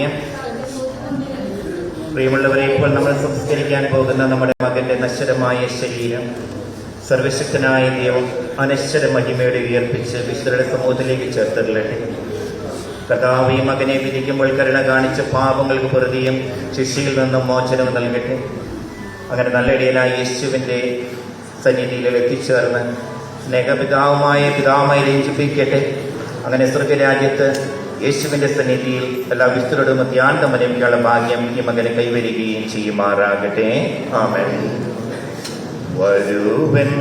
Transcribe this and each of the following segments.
ഭാഗ്യം. പ്രിയമുള്ളവരെ, ഇപ്പോൾ നമ്മൾ സംസ്കരിക്കാൻ പോകുന്ന നമ്മുടെ മകന്റെ നശ്വരമായ ശരീരം സർവശക്തനായ ദൈവം അനശ്വര മഹിമയുടെ ഉയർപ്പിച്ച് വിശുദ്ധരുടെ സമൂഹത്തിലേക്ക് ചേർത്തിരട്ടെ. കർത്താവ് ഈ മകനെ വിധിക്കുമ്പോൾ കരുണ കാണിച്ച പാപങ്ങൾക്ക് പ്രതിയും ശിക്ഷയിൽ നിന്നും മോചനവും നൽകട്ടെ. അങ്ങനെ നല്ല ഇടയനായ യേശുവിൻ്റെ സന്നിധിയിൽ എത്തിച്ചേർന്ന് പിതാവുമായി രഞ്ജിപ്പിക്കട്ടെ. അങ്ങനെ സ്വർഗരാജ്യത്ത് യേശുവിൻ്റെ സന്നിധിയിൽ എല്ലാ വിശുദ്ധരോടും അത്യാന്തം വരയ്ക്കാനുള്ള ഭാഗ്യം ഈ മകനെ കൈവരികയും ചെയ്യുമാറാകട്ടെ. ആമേൻ. വരുവൻ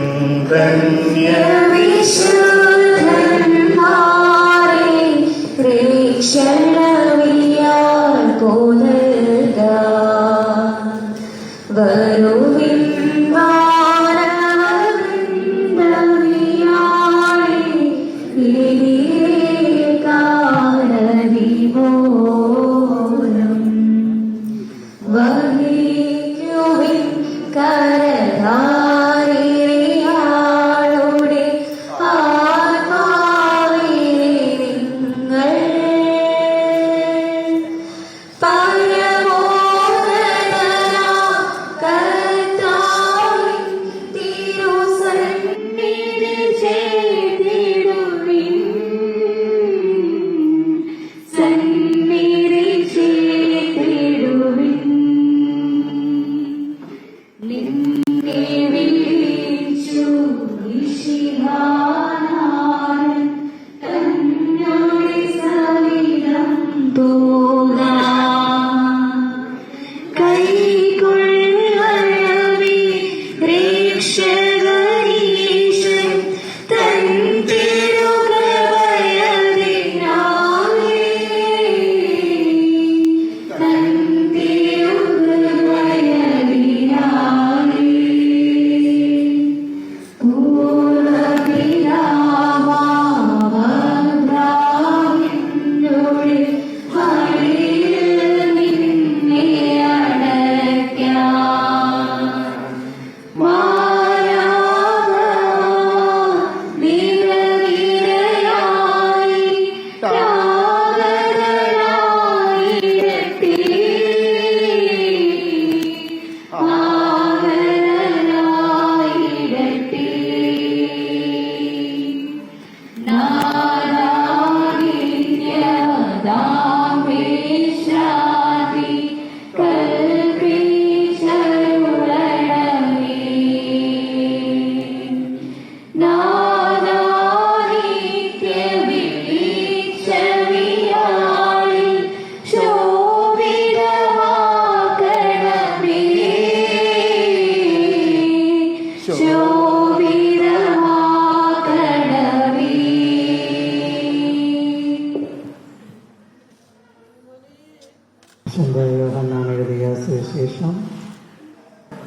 എഴുതിയ സുവിശേഷം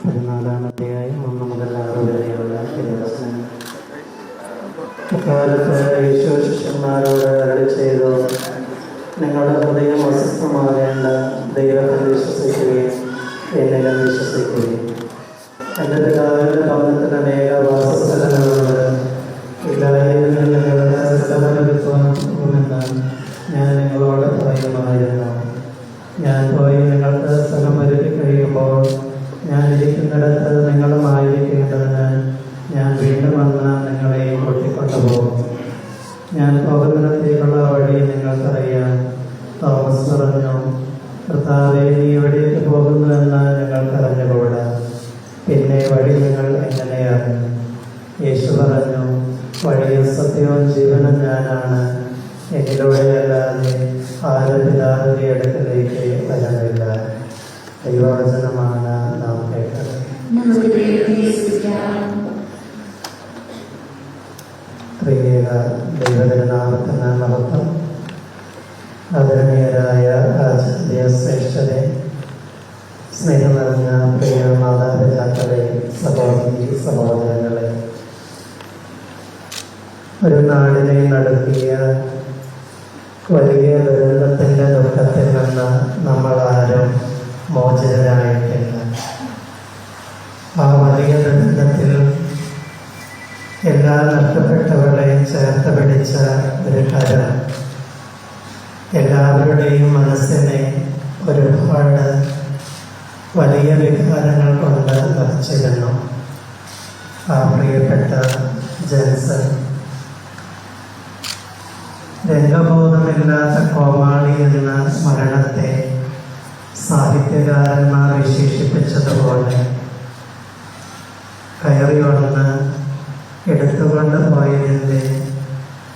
14-ാം അധ്യായം 1 മുതൽ 6 വരെയുള്ള തിരുവചനം. അക്കാലത്ത് യേശു ശിഷ്യന്മാരോട് അരുളിച്ചെയ്തു, നിങ്ങളുടെ ഹൃദയം അസ്വസ്ഥമാകേണ്ട, ദൈവത്തിൽ വിശ്വസിക്കുകയും എന്നിലും വിശ്വസിക്കുകയും. എൻ്റെ പിതാവിൻ്റെ ഭവനത്തിൽ അനേക വാസസ്ഥലങ്ങളുണ്ട്. ഇല്ലായിരുന്നെങ്കിൽ നിങ്ങളുടെ സ്ഥലമെന്ന് ഞാൻ നിങ്ങളോട് പറയുമായിരുന്നു. ഞാൻ പോയി നിങ്ങൾക്ക് സ്ഥലം ഒരുക്കി കഴിയുമ്പോൾ ഞാൻ ഇരിക്കുന്നിടത്ത് നിങ്ങളുമായിരിക്കേണ്ടതിന് ഞാൻ വീണ്ടും വന്ന് നിങ്ങളെ കൂട്ടിക്കൊണ്ടുപോകും. ഞാൻ പോകുന്നിടത്തേക്കുള്ള വഴി നിങ്ങൾക്കറിയാം. തോമസ് പറഞ്ഞു, കർത്താവേ, നീ എവിടേക്ക് പോകുന്നുവെന്ന് ഞങ്ങൾക്കറിഞ്ഞുകൂടാ, പിന്നെ വഴി നിങ്ങൾ എങ്ങനെയാണ്? യേശു പറഞ്ഞു, വഴിയും സത്യവും ജീവനും ഞാനാണ്. എന്നിലൂടെയല്ലാതെ ആരും പിതാവിന്റെ അടുക്കലേക്ക് വരവില്ല. ദൈവവചനമാണ് നാം കേട്ടത്. പ്രിയ ദൈവനാമത്തിന് മഹത്വം. ആദരണീയരായ ആചാര്യ ശ്രേഷ്ഠരെ, സ്നേഹം നിറഞ്ഞ പ്രിയ മാതാപിതാക്കളെ, സഹോദരി സഹോദരങ്ങളെ, ഒരു നാടിനെ നടത്തിയ വലിയ ദുരന്തത്തിൻ്റെ ദുഃഖത്തിൽ നിന്ന് നമ്മളാരും മോചിതരായിട്ടില്ല. ആ വലിയ ദുരന്തത്തിൽ എല്ലാ നഷ്ടപ്പെട്ടവരെയും ചേർത്ത് പിടിച്ച ഒരു കരം എല്ലാവരുടെയും മനസ്സിനെ വലിയ വികാരങ്ങൾ കൊണ്ട് നിറച്ചിരുന്നു. ആ പ്രിയപ്പെട്ട ജെൻസൺ രംഗബോധമില്ലാത്ത കോമാളി എന്ന മരണത്തെ സാഹിത്യകാരന്മാർ വിശേഷിപ്പിച്ചതുപോലെ കയറി വന്ന് എടുത്തുകൊണ്ട് പോയതിൻ്റെ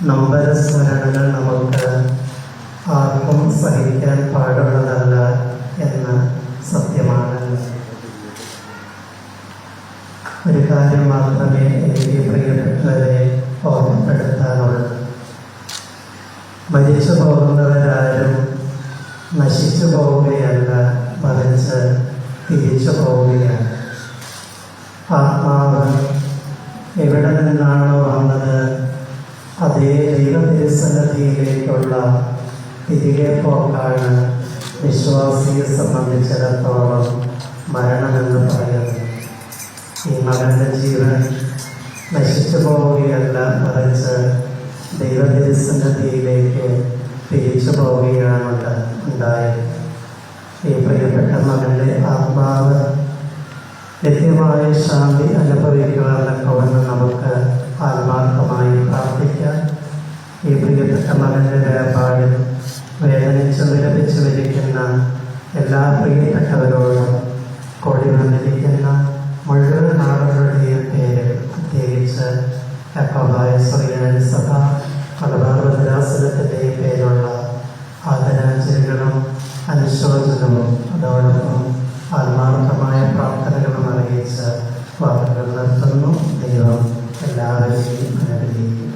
നമ്പരസ്മരണകൾ നമുക്ക് ആർക്കും സഹിക്കാൻ പാടുള്ളതല്ല എന്ന സത്യമാണ്. ഒരു കാര്യം മാത്രമേ എനിക്ക് പ്രിയപ്പെട്ടവരെ ഓർമ്മപ്പെടുത്താനുള്ളൂ. മരിച്ചു പോകുന്നവരാരും നശിച്ചു പോവുകയല്ല, മറിച്ച് തിരിച്ചു പോവുകയാണ്. ആത്മാവ് എവിടെ നിന്നാണോ വന്നത് അതേ ദൈവതിരുസന്നിധിയിലേക്കുള്ള തിരികെ പോക്കാണ് വിശ്വാസിയെ സംബന്ധിച്ചിടത്തോളം മരണമെന്ന് പറയുന്നത്. ഈ മകന്റെ ജീവൻ നശിച്ചു പോവുകയല്ല, മറിച്ച് ദൈവതിരുസന്നിധിയിലേക്ക് തിരിച്ചു പോവുകയാണ് ഉണ്ടായത്. ഈ പ്രിയപ്പെട്ട മകന്റെ ആത്മാവ് നിത്യമായ ശാന്തി അനുഭവിക്കുവാനൊക്കെ നമുക്ക് ആത്മാർത്ഥമായി പ്രാർത്ഥിക്കാം. ഈ പ്രിയപ്പെട്ട മകന്റെ വേർപാടിൽ വേദനിച്ച് വിലപിച്ചു വരിക്കുന്ന എല്ലാ പ്രിയപ്പെട്ടവരോടും കൂടി വന്നിരിക്കുന്ന മുഴുവൻ ആളുകളുടെയും പേര്, പ്രത്യേകിച്ച് യാക്കോബായ സുറിയാനി സഭ മലബാർ ഭദ്രാസനത്തിൻ്റെയും പേരുള്ള ആദരാഞ്ജലികളും അനുശോചനവും അതോടൊപ്പം ആത്മാർത്ഥമായ പ്രാർത്ഥനകളും അറിയിച്ച് വാക്കുകൾ നിർത്തുന്നു. ദൈവം എല്ലാവരെയും അനുഗ്രഹിക്കും.